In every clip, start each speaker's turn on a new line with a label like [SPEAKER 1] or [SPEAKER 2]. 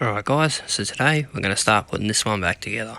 [SPEAKER 1] Alright guys, so today we're going to start putting this one back together.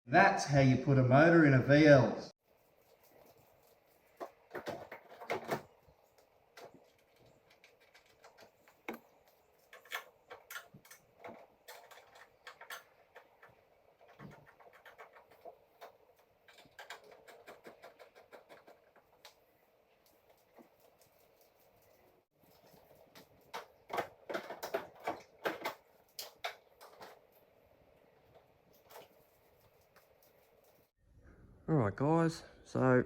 [SPEAKER 2] That's how you put a motor in a VL.
[SPEAKER 1] Alright guys, so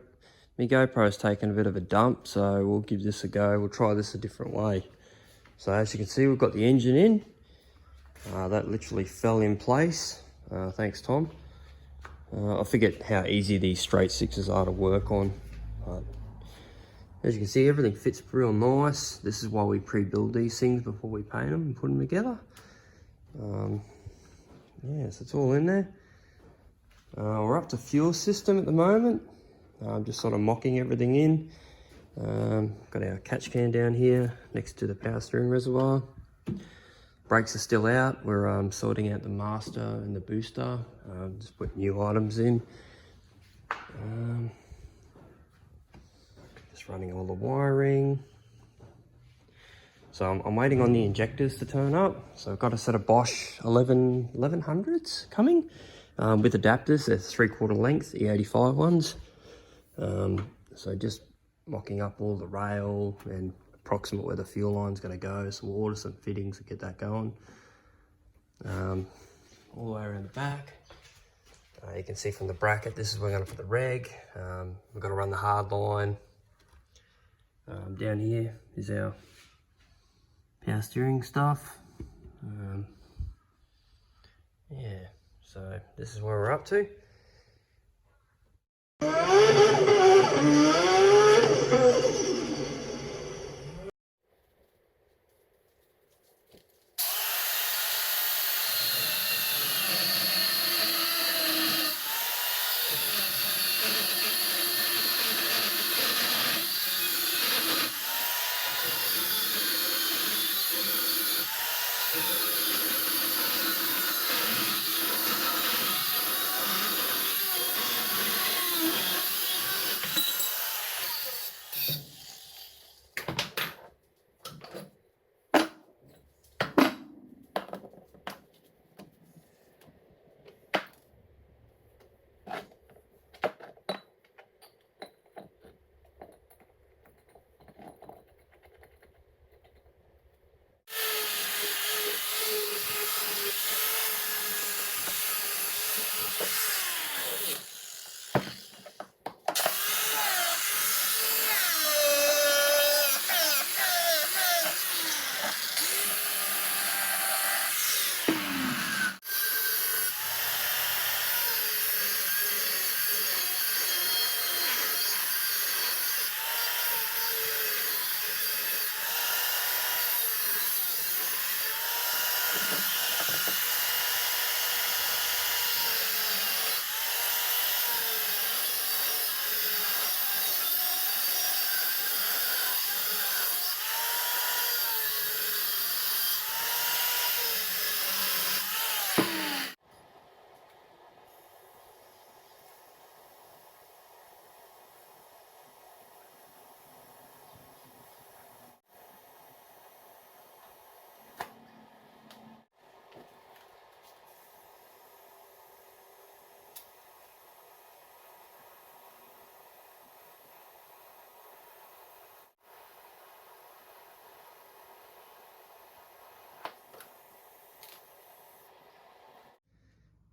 [SPEAKER 1] my GoPro's taken a bit of a dump, so we'll give this a go. We'll try this a different way. So as you can see, we've got the engine in. That literally fell in place. Thanks Tom. I forget how easy these straight sixes are to work on. As you can see, everything fits real nice. This is why we pre-build these things before we paint them and put them together. Yeah, so it's all in there. We're up to fuel system at the moment. I'm just sort of mocking everything in. Got our catch can down here next to the power steering reservoir. Brakes are still out. We're sorting out the master and the booster. Just put new items in. Just running all the wiring. So I'm waiting on the injectors to turn up. So I've got a set of Bosch 1100s coming. With adapters, they're 3/4 length, E85 ones. So just mocking up all the rail and approximate where the fuel line's going to go. So we'll order some fittings to get that going. All the way around the back. You can see from the bracket, this is where we're going to put the reg. We've got to run the hard line. Down here is our power steering stuff. Yeah. So this is where we're up to.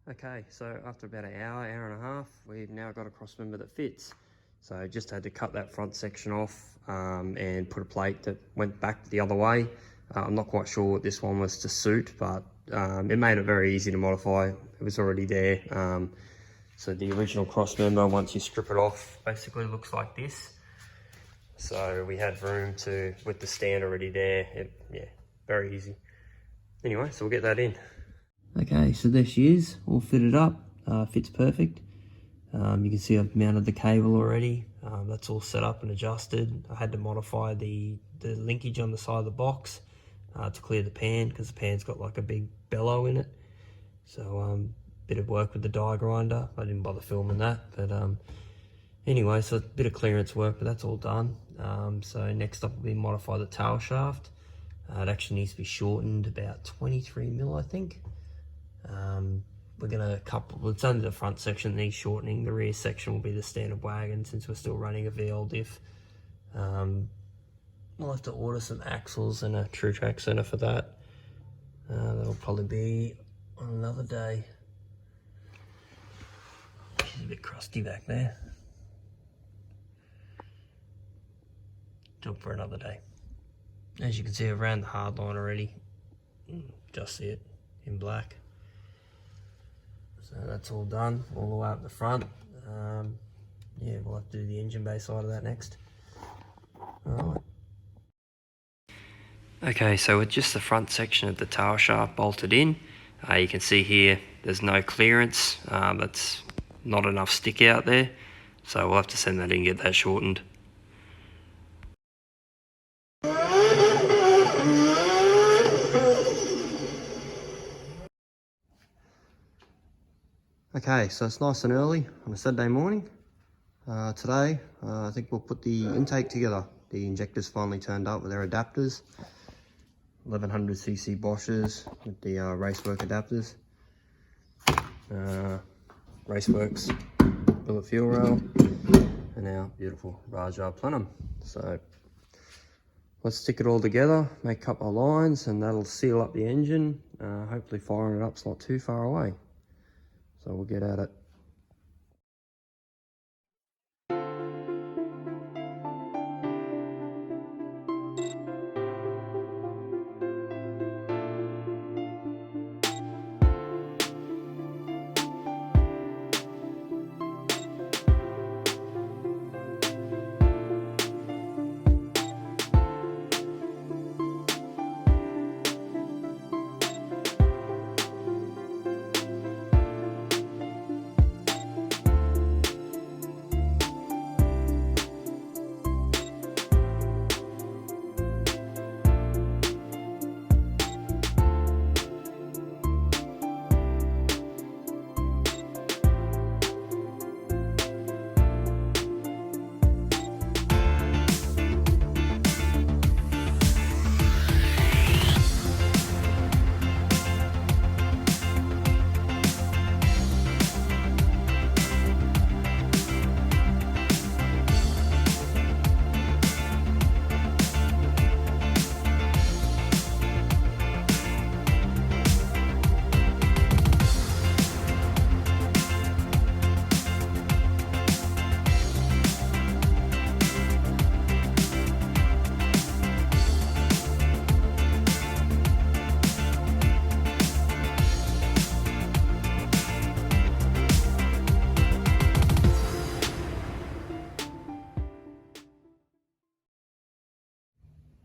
[SPEAKER 1] Okay, so after about an hour and a half, we've now got a Crossmember that fits. So just had to cut that front section off and put a plate that went back the other way. I'm not quite sure what this one was to suit, but it made it very easy to modify. It was already there. So the original Crossmember, once you strip it off, basically looks like this. So we had room to, with the stand already there, yeah, very easy. Anyway, so we'll get that in. Okay, so there she is, all fitted up, fits perfect. You can see I've mounted the cable already. That's all set up and adjusted. I had to modify the linkage on the side of the box to clear the pan, because the pan's got like a big bellow in it. So bit of work with the die grinder. I didn't bother filming that, but anyway, so a bit of clearance work, but that's all done. So next up will be modify the tail shaft. It actually needs to be shortened about 23 mil, I think. We're gonna couple, it's only the front section that needs shortening. The rear section will be the standard wagon, since we're still running a VL diff. We'll have to order some axles and a true track center for that. That'll probably be on another day. She's a bit crusty back there. Job for another day. As you can see, I've ran the hard line already. Just see it in black. So that's all done, all the way up the front. Yeah, we'll have to do the engine bay side of that next. Alright. Okay, so with just the front section of the tail shaft bolted in, you can see here there's no clearance. That's not enough stick out there. So we'll have to send that in and get that shortened. Okay, so it's nice and early on a Saturday morning. Today, I think we'll put the intake together. The injectors finally turned up with their adapters. 1100cc Bosches with the Racework adapters. Raceworks billet fuel rail, and our beautiful Raja plenum. So let's stick it all together, make a couple of lines, and that'll seal up the engine. Hopefully firing it up's not too far away. So we'll get at it.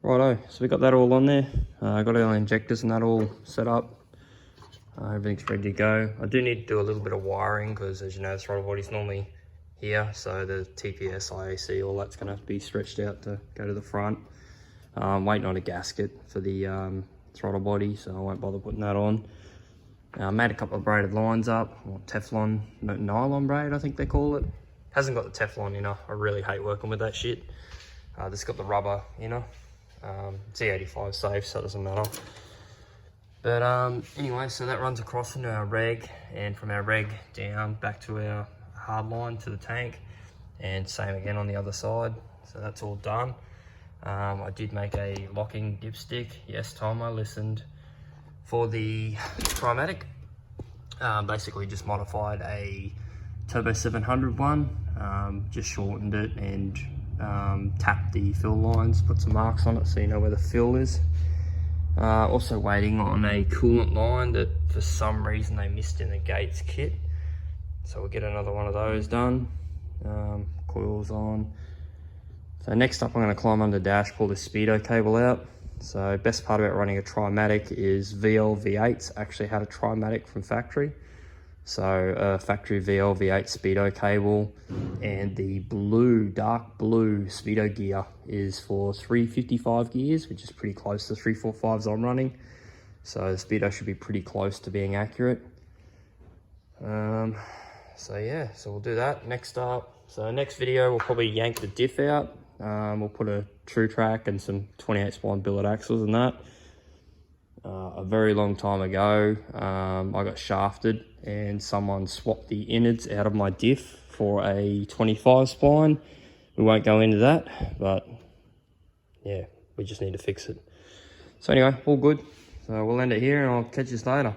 [SPEAKER 1] Righto, so we got that all on there. Got our injectors and that all set up. Everything's ready to go. I do need to do a little bit of wiring, because as you know, the throttle body's normally here, so the TPS, IAC, all that's gonna have to be stretched out to go to the front. Waiting on a gasket for the throttle body, so I won't bother putting that on. Made a couple of braided lines up, or Teflon, nylon braid I think they call it. Hasn't got the Teflon inner. I really hate working with that shit. This got the rubber inner. Z85 safe, so it doesn't matter. But anyway, so that runs across into our reg, and from our reg down back to our hard line to the tank, and same again on the other side. So that's all done. I did make a locking dipstick. Yes, Tom, I listened. For the Trimatic. Basically just modified a Turbo 700 one, just shortened it and tapped the fill lines, put some marks on it so you know where the fill is. Also waiting on a coolant line that for some reason they missed in the Gates kit. So we'll get another one of those done. Coils on. So next up I'm going to climb under the dash, pull this speedo cable out. So best part about running a Trimatic is VL V8s actually had a Trimatic from factory. So a factory VL V8 speedo cable, and the blue, dark blue speedo gear is for 355 gears, which is pretty close to 345s I'm running. So the speedo should be pretty close to being accurate. So yeah, so we'll do that next up. So next video we'll probably yank the diff out. We'll put a true track and some 28 spline billet axles in that. A very long time ago, I got shafted and someone swapped the innards out of my diff for a 25 spline. We won't go into that, but yeah, we just need to fix it. So anyway, all good. So we'll end it here and I'll catch you later.